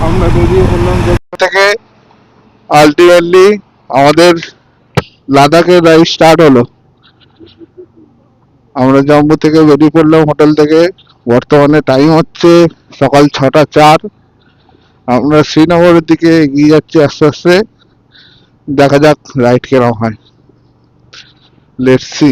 আমরা বেরিয়ে পড়লাম থেকে। আলটিমেটলি আমাদের লাদাখের রাইড স্টার্ট হলো। আমরা জম্মু থেকে বেরিয়ে পড়লাম হোটেল থেকে। বর্তমানে টাইম হচ্ছে সকাল 6টা 4। আমরা শ্রীনগরের দিকে এগিয়ে যাচ্ছি আস্তে আস্তে। দেখা যাক রাইড কেরম হয়। Let's see.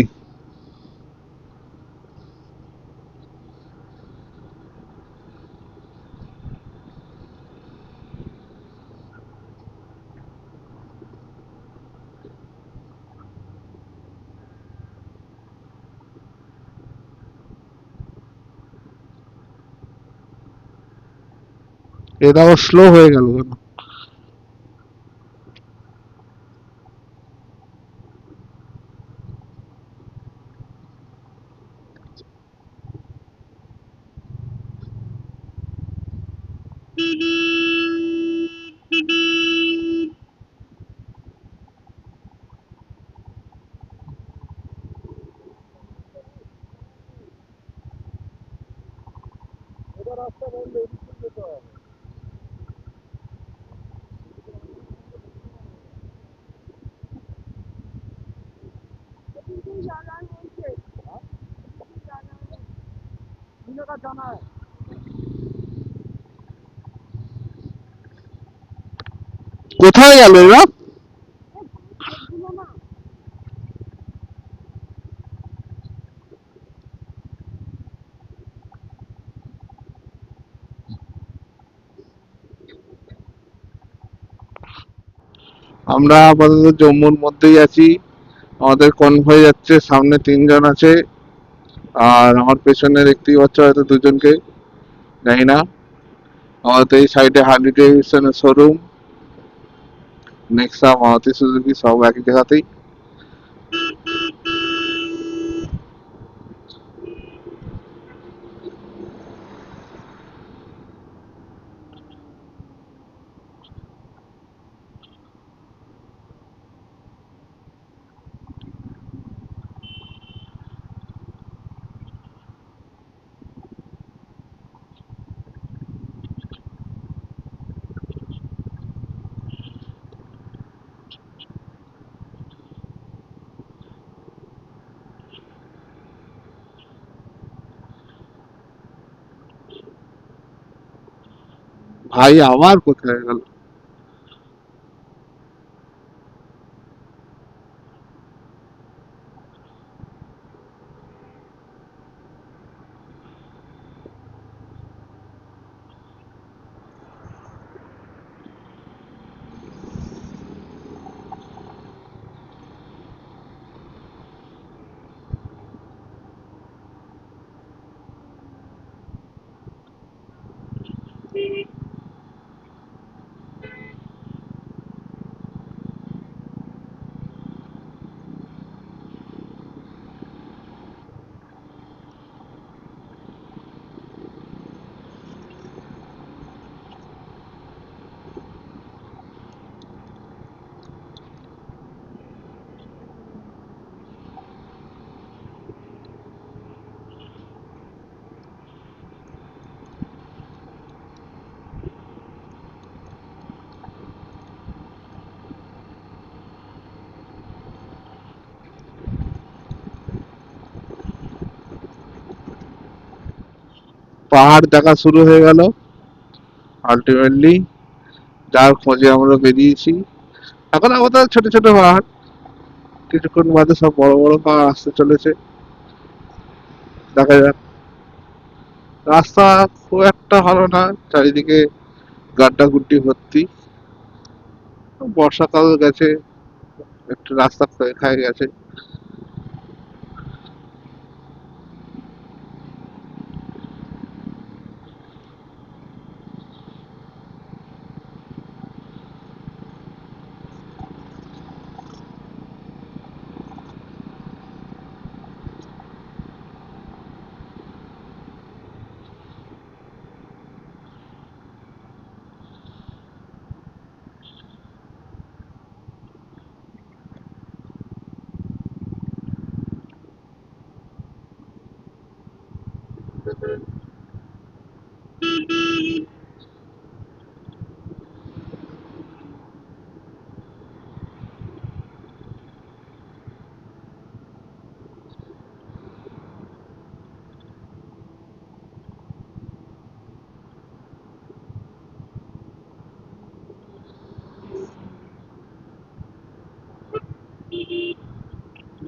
এটা আবার স্লো হয়ে গেল কেন? কোথায় গেল এরা? আমরা আপাতত জম্মুর মধ্যেই আছি। আমাদের কনভয় যাচ্ছে, সামনে 3জন আছে আর আমার পেছনে দেখতেই পাচ্ছ হয়তো 2জনকে, জানি না। আমাদের এই সাইডে হার্লি ডেভিডসনের শোরুম, নেক্সা, মারুতি সুজুকি সব একই জায়গাতেই। ভাই আবার কোথায় গেল? পাহাড় দেখা শুরু হয়ে গেল আলটিমেটলি, যার খোঁজে আমরা বেরিয়েছি। এখন আমাদের ছোট ছোট পাহাড়, কিছুক্ষণ বাদে সব বড় বড় পাহাড় আসতে চলেছে। দেখা যাক। রাস্তা খুব একটা ভালো না, চারিদিকে গাড্ডা গুড্ডি ভর্তি। বর্ষাকাল গেছে, একটু রাস্তা ক্ষয়ে খায় গেছে।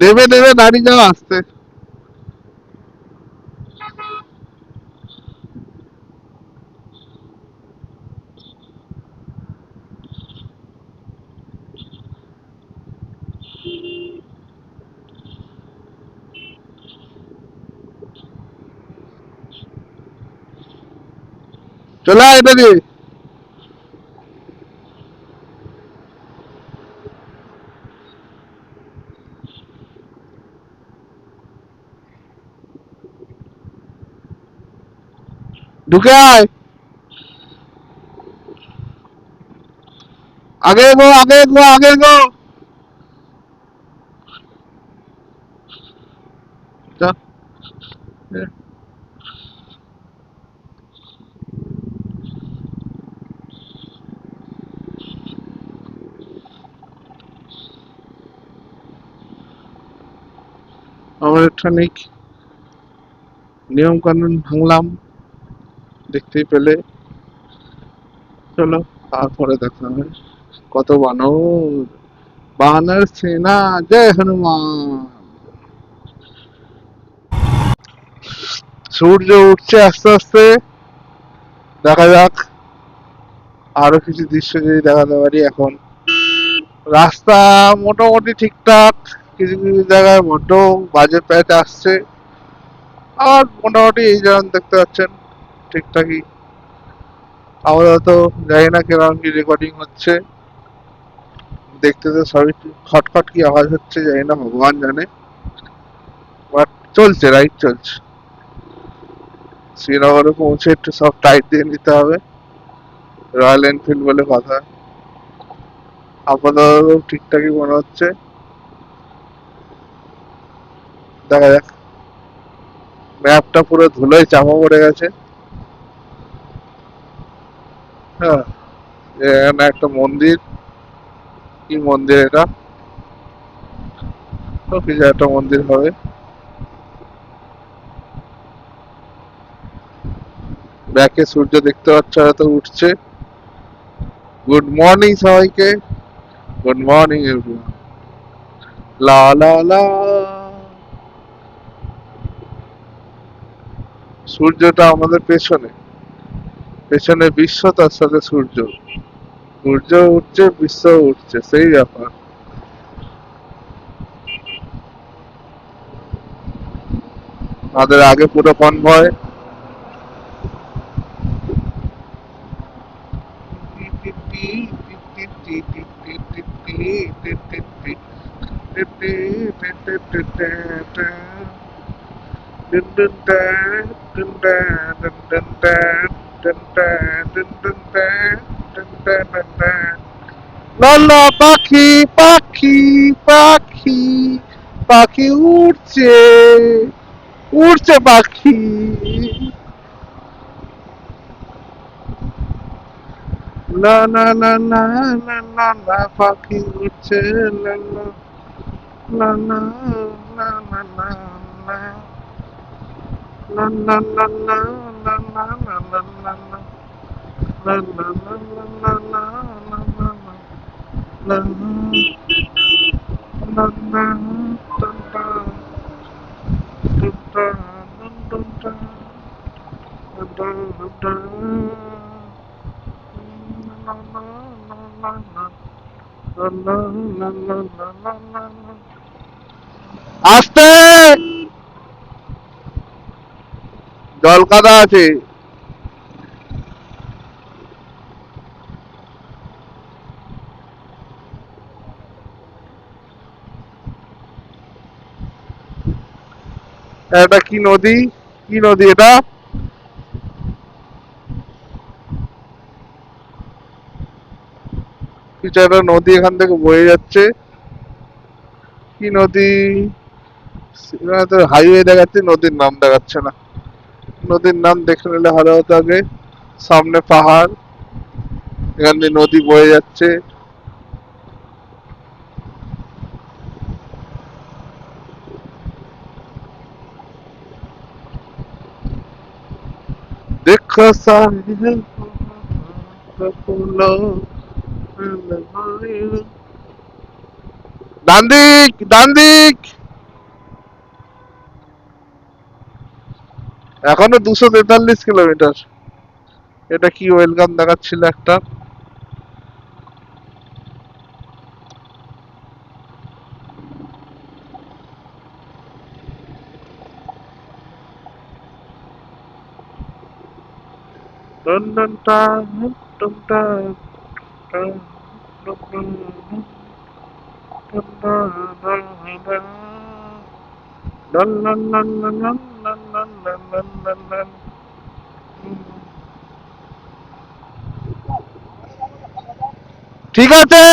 দেবে দেবে, দাঁড়িয়ে যাও আসতে। চলে আয় এটা দিয়ে। ঢুকে আয়, আগে গো আগে গো আগে গো। আমার খানিক নিয়ম কানুন ভাঙলাম, দেখতেই পেলে। চলো তারপরে দেখা হবে। কত বানর, বানর সেনা, জয় হনুমান। সূর্য উঠছে আস্তে আস্তে, দেখা যাক আরো কিছু দৃশ্য যদি দেখাতে পারি। এখন রাস্তা মোটামুটি ঠিকঠাক, কিছু কিছু জায়গায় বড্ড বাজে প্যাচ আসছে, আর মোটামুটি এই যেমন দেখতে পাচ্ছেন ঠিকঠাকই। আপাতত জানি না কিরকম কি রেকর্ডিং হচ্ছে, দেখতে তো সবই খটখট কি আওয়াজ হচ্ছে জানি না, ভগবান জানে। বাট চলছে, রাইড চলছে। শ্রীনগরে পৌঁছে একটু সব টাইট দিয়ে নিতে হবে, রয়্যাল এনফিল্ড বলে কথা। আপাতত ঠিকঠাকই মনে হচ্ছে, দেখা যাক। ম্যাপটা পুরো ধুলোয় চাপা পড়ে গেছে। হ্যাঁ, এখানে একটা মন্দির, কি মন্দির এটা, তো কিছু একটা মন্দির হবে। ব্যাকে সূর্য দেখতে পাচ্ছ হয়তো উঠছে। গুড মর্নিং সবাইকে, গুড মর্নিং এভরিওয়ান। লা লা লা। সূর্যটা আমাদের পেছনে, পেছনে বিশ্ব, তার সাথে সূর্য। সূর্য উঠছে, বিশ্ব উঠছে, সেই ব্যাপার। আমাদের আগে পুরো কনভয়। লালা পাখি পাখি পাখি, পাখি উড়ছে, উড়ছে পাখি। না না না না না না না, পাখি উড়ছে, না না না না না না না না, না না না না না না না না না না, না না না না না না না না না, না না না, dun dun dun dun dun dun dun dun dun dun, na na na na na, na na na na na na na na। আস্তে, জল কাদা আছে। এটা কি নদী, কি নদী এটা? কিছু একটা নদী এখান থেকে বয়ে যাচ্ছে, কি নদী? হাইওয়ে দেখাচ্ছে, নদীর নাম দেখাচ্ছে না। নদীর নাম দেখে নিলে ভালো হতো আগে। সামনে পাহাড়, এখান দিয়ে নদী বয়ে যাচ্ছে। देखो साहिल फूलों, ডান দিক, ডান দিক। এখনো 243 কিলোমিটার। এটা কি ওয়েলকাম দেখাচ্ছিল একটা। টন টন টান, টন টান, টান, টন টন, টন টান, টান, টান। লান লান লান লান লান লান লান লান লান লান লান। ঠিক আছে।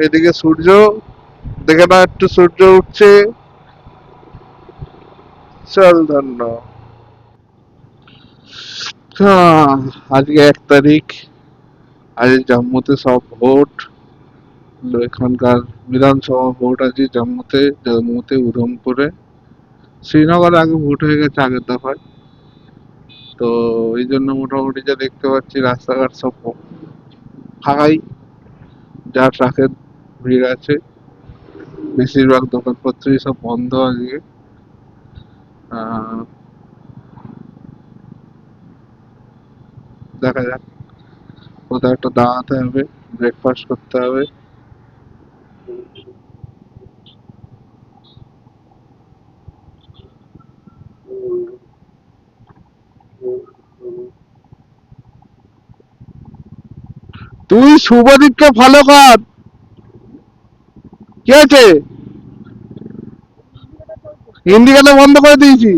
এদিকে সূর্য দেখে না, একটু সূর্য উঠছে। চল ধন্য। আজকে 1 তারিখ। আজ জম্মুতে সব ভোট। এখানকার বিধানসভা ভোট আছে জম্মুতে, জম্মুতে, উধমপুরে। শ্রীনগরে আগে ভোট হয়ে গেছে আগের দফায়। তো এই জন্য মোটামুটি যা দেখতে পাচ্ছি রাস্তাঘাট সব ফাঁকাই, যা ট্রাকের ভিড় আছে। বেশিরভাগ দোকানপত্রই সব বন্ধ আজকে। আহ, দেখা যাক, কোথাও একটা দাঁড়াতে হবে, ব্রেকফাস্ট করতে হবে। তুই শুভদীপকে ফলো কর। কি আছে? ইন্ডিকেটর বন্ধ করে দিয়েছি।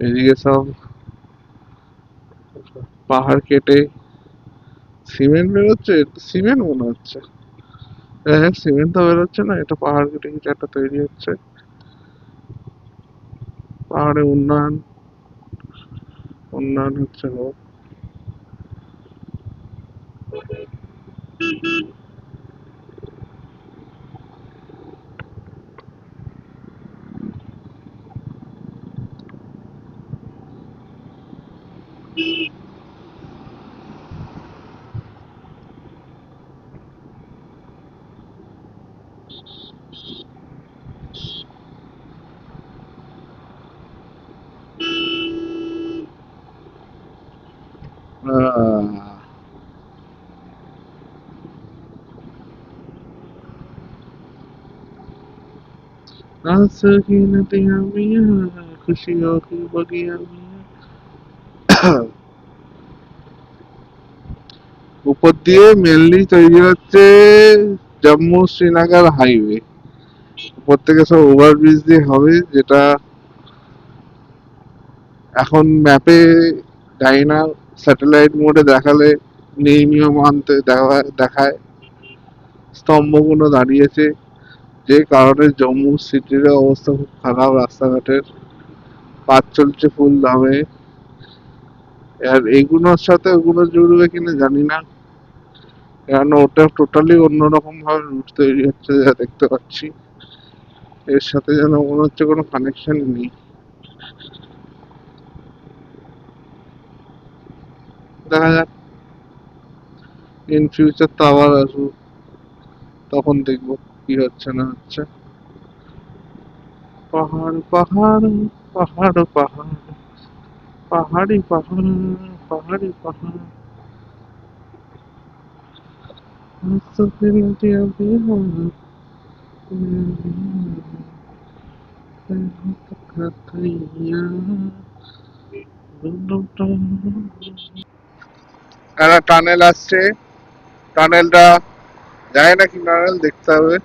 এদিকে সব পাহাড় কেটে সিমেন্ট বেরোচ্ছে। সিমেন্ট মনে হচ্ছে। হ্যাঁ, সিমেন্ট তো বেরোচ্ছে না, এটা পাহাড় কেটে কিছু একটা তৈরি হচ্ছে। পাহাড়ে উন্নয়ন, উন্নয়ন হচ্ছে হোক। আহ, आंसू की नदियां मियां, खुशियों की बगियां मियां। উপর দিয়ে মেনলি তৈরি হচ্ছে জম্মু শ্রীনগর হাইওয়ে। উপর থেকে সব ওভারব্রিজ দিয়ে হবে, যেটা এখন ম্যাপে জানি না, স্যাটেলাইট মোডে দেখালে নেই নিয়ম আনতে দেখায় স্তম্ভগুলো দাঁড়িয়েছে, যে কারণে জম্মু সিটির অবস্থা খুব খারাপ রাস্তাঘাটের। কাজ চলছে ফুল দামে। আর এগুলোর সাথে ওগুলো জুড়বে কিনা জানি না, কারণ ওটা টোটালি অন্যরকম ভাবে রুট তৈরি হচ্ছে যা দেখতে পাচ্ছি। এর সাথে যেন মনে হচ্ছে কোনো কানেকশন নেই। দেখা যাক, ইন ফিউচার তো আবার আসবো, তখন দেখবো কি হচ্ছে না হচ্ছে। পাহাড় পাহাড় পাহাড় পাহাড় পাহাড়ি পাহাড় পাহাড়ি পাহাড় একটা টানেল আসছে, টানেলটা যায় না কি টানেল দেখতে হবে।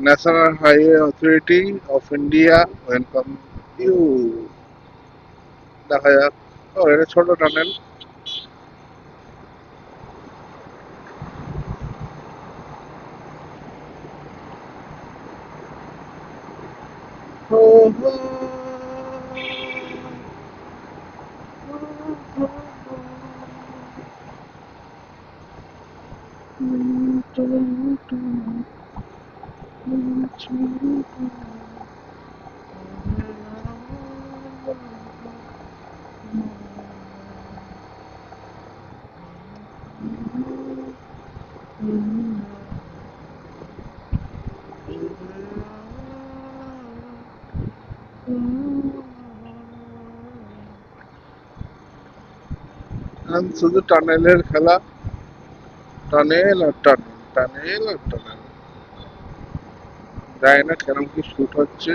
National highway authority of India welcome you. দেখা যাক। ও এটা ছোট টানেল। শুধু টানেলের খেলা, টানেল আর টানেল, টানেল আর টানেল। জানি না কেরম কি শুট হচ্ছে।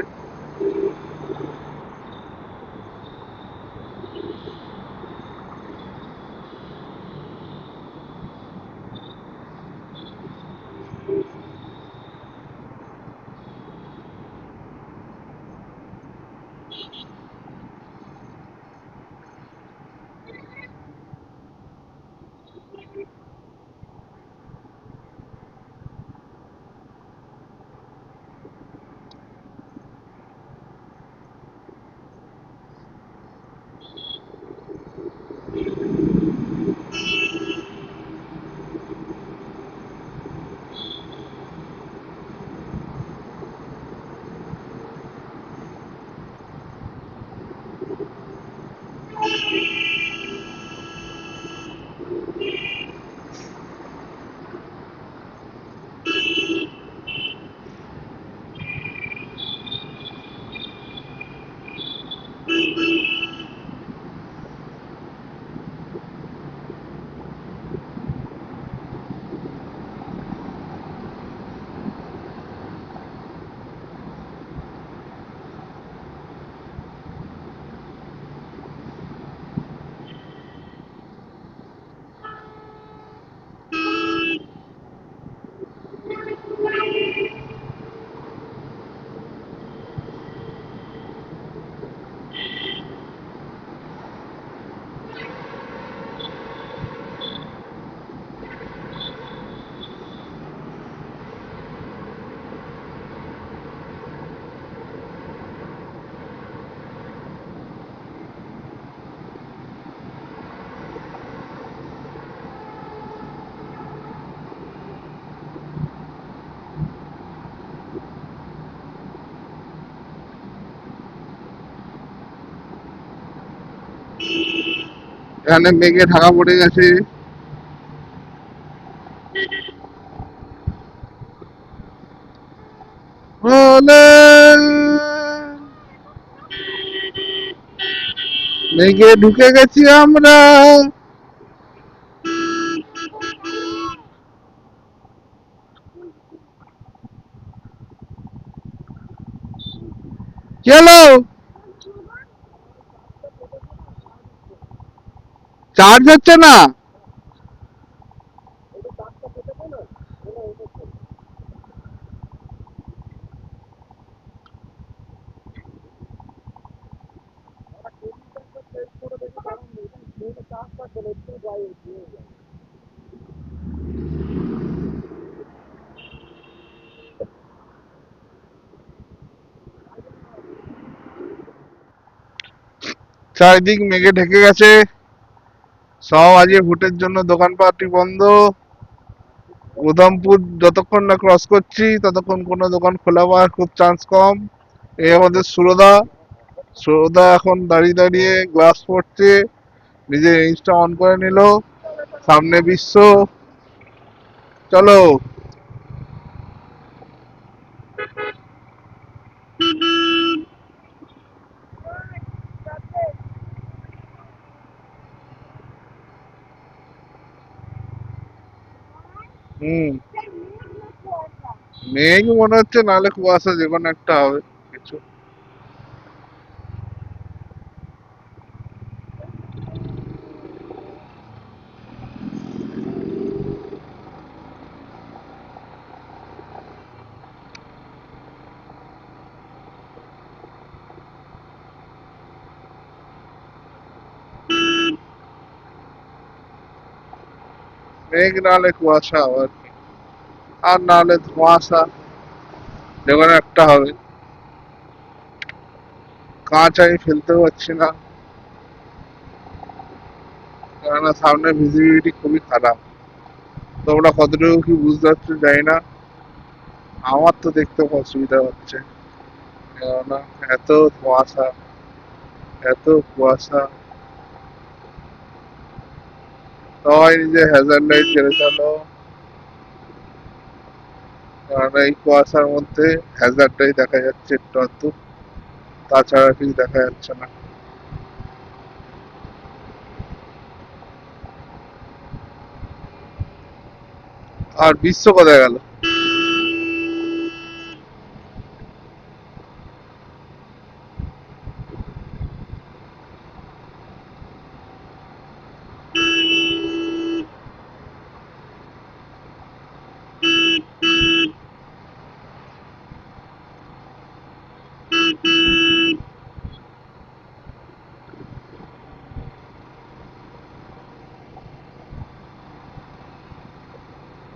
এখানে মেঘে ঢাকা পড়ে গেছে। ওলে মেঘে ঢুকে গেছি আমরা। কি হলো? চার্জ হচ্ছে না? চারিদিক মেঘে ঢেকে গেছে। সব আজকে ভোটের জন্য দোকানপাটি বন্ধ। উধমপুর যতক্ষণ না ক্রস করছি ততক্ষণ কোনো দোকান খোলা পাওয়ার খুব চান্স কম। এই আমাদের সুরদা, সুরদা এখন দাঁড়িয়ে দাঁড়িয়ে গ্লাস পড়ছে, নিজের ইনস্টা অন করে নিল। সামনে বিশ্ব। চলো। হুম, মেঘ মনে হচ্ছে, নাহলে কুয়াশা, যে কোনো একটা হবে কিছু। মেঘ নাহলে কুয়াশা হবে আর কি। আর নাহলে ধোঁয়াশা, যে কোনো একটা হবে। কাঁচ আমি ফেলতেও পারছি না, কেননা সামনে ভিজিবিলিটি খুবই খারাপ। তোমরা কতটুকু কি বুঝতে পারছো জানি না, আমার তো দেখতে অসুবিধা হচ্ছে, কেননা এত ধোঁয়াশা, এত কুয়াশা। সবাই নিজে হ্যাজার্ড লাইট জ্বেলে চালো, কারণ এই কুয়াশার মধ্যে হ্যাজার্ডটাই দেখা যাচ্ছে একটু আধটু, তাছাড়া কিছু দেখা যাচ্ছে না। আর বিশ্ব কোথায় গেল?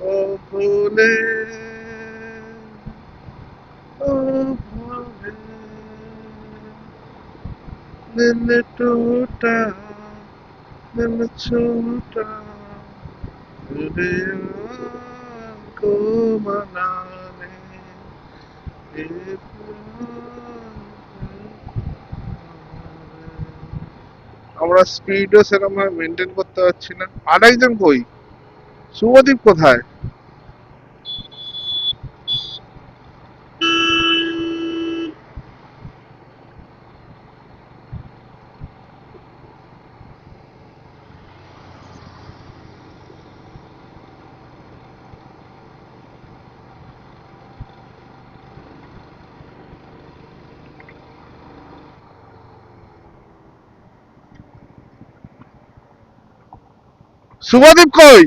ও ভুলে, ও ভুলে, दिल टूटा, दिल छूटा, तेरे को मनाने, ये আমরা স্পিডও সেরকম ভাবে মেনটেন করতে পারছি না। আরেকজন কই? শুভদীপ কোথায়? শুভদীপ কই?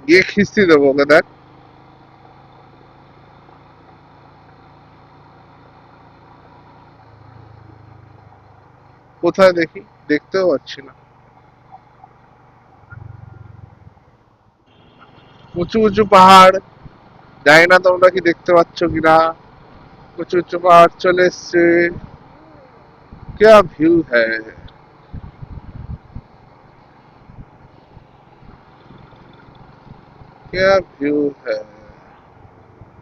গিয়ে খিস্তি দেবো ওকে, দেখ কোথায়, দেখি, দেখতেও পাচ্ছি না। উঁচু উঁচু পাহাড়, জানি না তোমরা কি দেখতে পাচ্ছ কিনা। উঁচু উঁচু পাহাড় চলে এসছে। क्या व्यू है, क्या व्यू है।